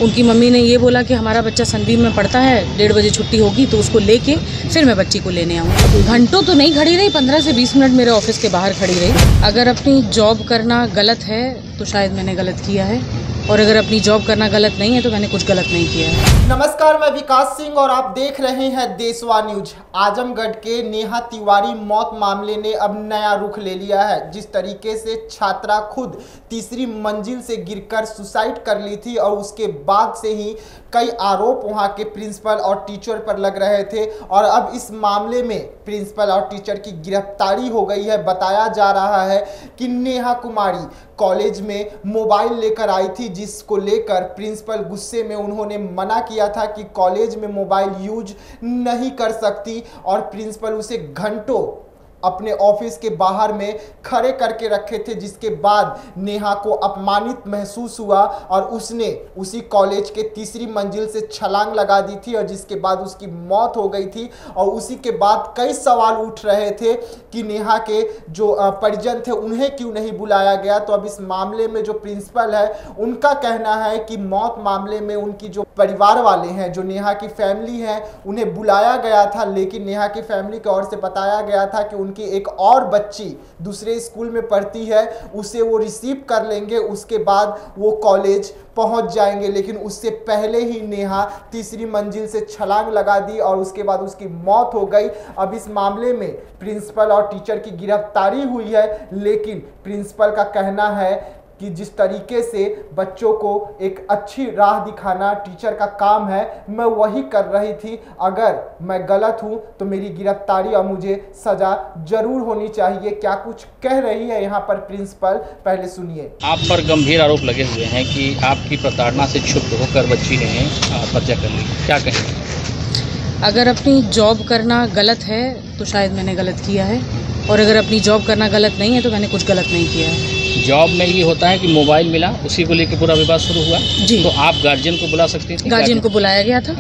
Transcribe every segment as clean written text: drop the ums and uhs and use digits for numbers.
उनकी मम्मी ने ये बोला कि हमारा बच्चा सनबीम में पढ़ता है, 1:30 बजे छुट्टी होगी तो उसको लेके फिर मैं बच्ची को लेने आऊँगी। घंटों तो नहीं खड़ी रही, 15 से 20 मिनट मेरे ऑफिस के बाहर खड़ी रही। अगर अपनी जॉब करना गलत है तो शायद मैंने गलत किया है, और अगर अपनी जॉब करना गलत नहीं है तो मैंने कुछ गलत नहीं किया है। नमस्कार, मैं विकास सिंह और आप देख रहे हैं देशवा न्यूज। आजमगढ़ के नेहा तिवारी मौत मामले ने अब नया रुख ले लिया है। जिस तरीके से छात्रा खुद तीसरी मंजिल से गिरकर सुसाइड कर ली थी और उसके बाद से ही कई आरोप वहां के प्रिंसिपल और टीचर पर लग रहे थे, और अब इस मामले में प्रिंसिपल और टीचर की गिरफ्तारी हो गई है। बताया जा रहा है कि नेहा कुमारी कॉलेज में मोबाइल लेकर आई थी, जिसको लेकर प्रिंसिपल गुस्से में उन्होंने मना किया था कि कॉलेज में मोबाइल यूज नहीं कर सकती, और प्रिंसिपल उसे घंटों अपने ऑफिस के बाहर में खड़े करके रखे थे, जिसके बाद नेहा को अपमानित महसूस हुआ और उसने उसी कॉलेज के तीसरी मंजिल से छलांग लगा दी थी, और जिसके बाद उसकी मौत हो गई थी। और उसी के बाद कई सवाल उठ रहे थे कि नेहा के जो परिजन थे उन्हें क्यों नहीं बुलाया गया। तो अब इस मामले में जो प्रिंसिपल है उनका कहना है कि मौत मामले में उनकी जो परिवार वाले हैं, जो नेहा की फैमिली है, उन्हें बुलाया गया था, लेकिन नेहा की फैमिली की ओर से बताया गया था कि उनकी एक और बच्ची दूसरे स्कूल में पढ़ती है, उसे वो रिसीव कर लेंगे, उसके बाद वो कॉलेज पहुंच जाएंगे। लेकिन उससे पहले ही नेहा तीसरी मंजिल से छलांग लगा दी और उसके बाद उसकी मौत हो गई। अब इस मामले में प्रिंसिपल और टीचर की गिरफ्तारी हुई है, लेकिन प्रिंसिपल का कहना है कि जिस तरीके से बच्चों को एक अच्छी राह दिखाना टीचर का काम है, मैं वही कर रही थी। अगर मैं गलत हूं तो मेरी गिरफ्तारी और मुझे सजा जरूर होनी चाहिए। क्या कुछ कह रही है यहाँ पर प्रिंसिपल, पहले सुनिए। आप पर गंभीर आरोप लगे हुए हैं कि आपकी प्रताड़ना से क्षुब्ध होकर बच्ची ने आत्महत्या कर ली, क्या कहेंगे? अगर अपनी जॉब करना गलत है तो शायद मैंने गलत किया है, और अगर अपनी जॉब करना गलत नहीं है तो मैंने कुछ गलत नहीं किया है। जॉब में ये होता है कि मोबाइल मिला, उसी को लेकर पूरा विवाद शुरू हुआ जी। तो आप गार्जियन को बुला सकती थी? गार्जियन को बुलाया गया था।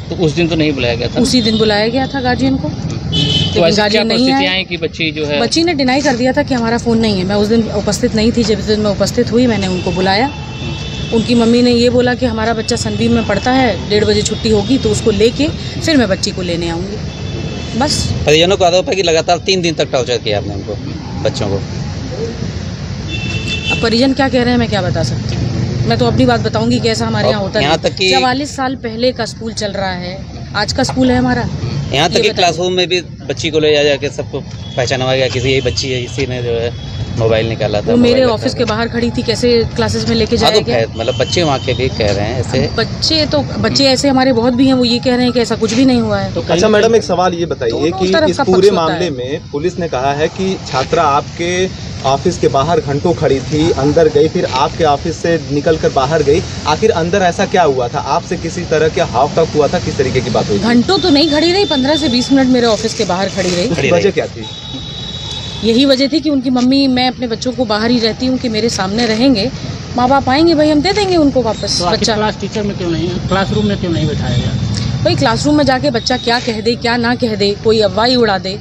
तो उस दिन तो नहीं बुलाया गया था? उसी दिन बुलाया गया था गार्जियन को। तो ऐसी क्या परिस्थितियां हैं कि बच्ची जो है, बच्ची ने डिनाई कर दिया था कि हमारा फ़ोन नहीं है। मैं उस दिन उपस्थित नहीं थी, जब इस दिन मैं उपस्थित हुई मैंने उनको बुलाया। उनकी मम्मी ने ये बोला कि हमारा बच्चा सनबीम में पढ़ता है, 1:30 बजे छुट्टी होगी तो उसको लेके फिर मैं बच्ची को लेने आऊँगी। बस परिजनों को आरोप है कि लगातार 3 दिन तक टॉर्चर किया आपने उनको, बच्चों को। अब परिजन क्या कह रहे हैं मैं क्या बता सकती हूँ। मैं तो अपनी बात बताऊंगी कैसा हमारे यहाँ होता है। 44 साल पहले का स्कूल चल रहा है, आज का स्कूल है हमारा। यहाँ तक कि क्लासरूम में भी बच्ची को ले जा के सबको पहचाना गया किसी यही बच्ची है, इसी ने जो है मोबाइल निकाला था। वो मेरे ऑफिस के बाहर खड़ी थी, कैसे क्लासेस में लेके जाया गया? मतलब बच्चे वहाँ के भी कह रहे हैं ऐसे। बच्चे ऐसे हमारे बहुत भी हैं, वो ये कह रहे हैं कि ऐसा कुछ भी नहीं हुआ है। तो अच्छा मैडम, एक सवाल ये बताइए कि इस पूरे मामले में पुलिस ने कहा है कि छात्रा आपके ऑफिस के बाहर घंटों खड़ी थी, अंदर गई, फिर आपके ऑफिस से निकलकर बाहर गई। आखिर अंदर ऐसा क्या हुआ था? आपसे किसी तरह के हाव तक हुआ था? किस तरीके की बात हुई? घंटों तो नहीं खड़ी रही, 15 से 20 मिनट मेरे ऑफिस के बाहर खड़ी रही। वजह क्या थी? यही वजह थी कि उनकी मम्मी, मैं अपने बच्चों को बाहर ही रहती हूँ कि मेरे सामने रहेंगे, माँ बाप आएंगे भाई हम दे देंगे उनको वापस। तो बच्चा क्लास टीचर में क्यों नहीं, क्लासरूम में क्यों नहीं बैठाया गया? भाई क्लासरूम में जाके बच्चा क्या कह दे क्या ना कह दे, कोई अफवाही उड़ा दे,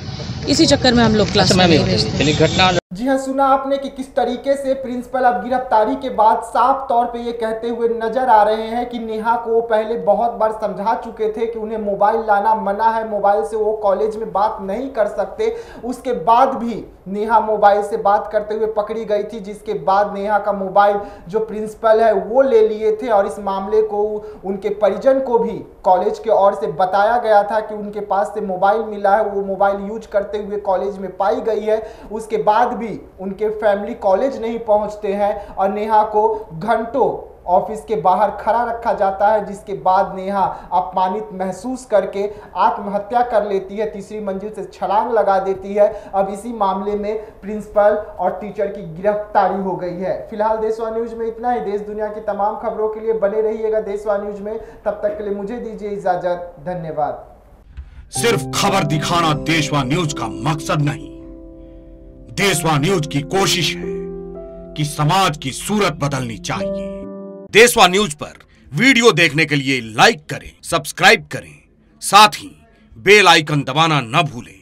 इसी चक्कर में हम लोग क्लास में नहीं भेजते। घटना जी हाँ, सुना आपने कि किस तरीके से प्रिंसिपल अब गिरफ्तारी के बाद साफ तौर पे ये कहते हुए नजर आ रहे हैं कि नेहा को पहले बहुत बार समझा चुके थे कि उन्हें मोबाइल लाना मना है, मोबाइल से वो कॉलेज में बात नहीं कर सकते। उसके बाद भी नेहा मोबाइल से बात करते हुए पकड़ी गई थी, जिसके बाद नेहा का मोबाइल जो प्रिंसिपल है वो ले लिए थे, और इस मामले को उनके परिजन को भी कॉलेज के ओर से बताया गया था कि उनके पास से मोबाइल मिला है, वो मोबाइल यूज करते हुए कॉलेज में पाई गई है। उसके बाद भी उनके फैमिली कॉलेज नहीं पहुंचते हैं और नेहा को घंटों ऑफिस के बाहर खड़ा रखा जाता है, जिसके बाद नेहा अपमानित महसूस करके आत्महत्या कर लेती है, तीसरी मंजिल से छलांग लगा देती है। अब इसी मामले में प्रिंसिपल और टीचर की गिरफ्तारी हो गई है। फिलहाल देशवा न्यूज में इतना ही। देश दुनिया की तमाम खबरों के लिए बने रहिएगा देशवा न्यूज में। तब तक के लिए मुझे दीजिए इजाजत। धन्यवाद। सिर्फ खबर दिखाना देशवा न्यूज का मकसद नहीं, देशवा न्यूज की कोशिश है कि समाज की सूरत बदलनी चाहिए। देशवा न्यूज पर वीडियो देखने के लिए लाइक करें, सब्सक्राइब करें, साथ ही बेल आइकन दबाना न भूलें।